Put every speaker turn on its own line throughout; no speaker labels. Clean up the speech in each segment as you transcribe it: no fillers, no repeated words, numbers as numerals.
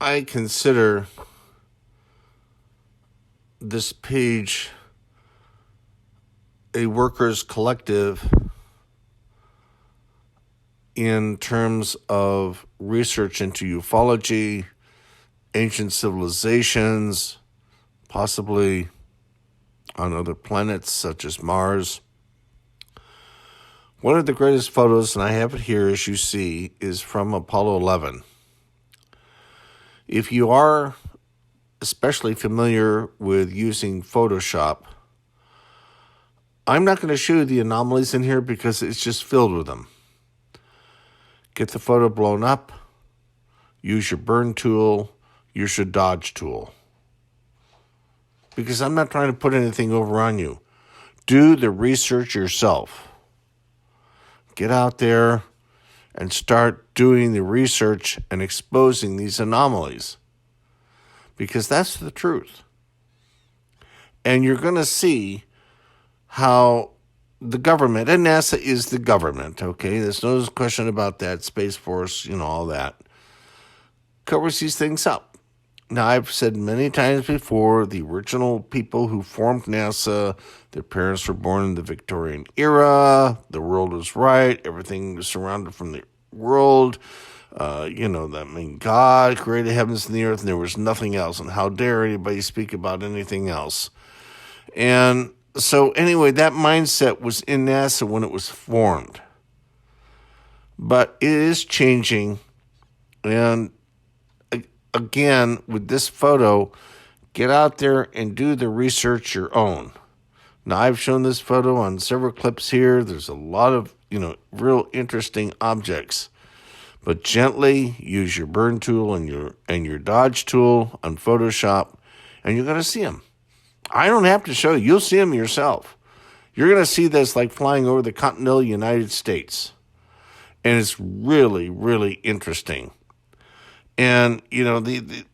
I consider this page a workers' collective in terms of research into ufology, ancient civilizations, possibly on other planets such as Mars. One of the greatest photos, and I have it here as you see, is from Apollo 11. If you are especially familiar with using Photoshop, I'm not going to show you the anomalies in here because it's just filled with them. Get the photo blown up, use your burn tool, use your dodge tool. Because I'm not trying to put anything over on you. Do the research yourself. Get out there and start doing the research and exposing these anomalies. Because that's the truth. And you're going to see how the government, and NASA is the government, okay? There's no question about that. Space Force, all that. Covers these things up. Now, I've said many times before, the original people who formed NASA, their parents were born in the Victorian era, the world was right, everything was surrounded from the world, God created heavens and the earth, and there was nothing else, and how dare anybody speak about anything else. And so anyway, that mindset was in NASA when it was formed. But it is changing, and again, with this photo, get out there and do the research your own. Now, I've shown this photo on several clips here. There's a lot of, real interesting objects. But gently use your burn tool and your dodge tool on Photoshop, and you're going to see them. I don't have to show you. You'll see them yourself. You're going to see this like flying over the continental United States. And it's really, really interesting. And, the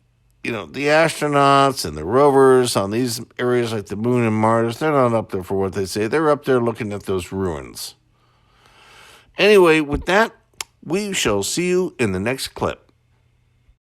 astronauts and the rovers on these areas like the moon and Mars, they're not up there for what they say. They're up there looking at those ruins. Anyway, with that, we shall see you in the next clip.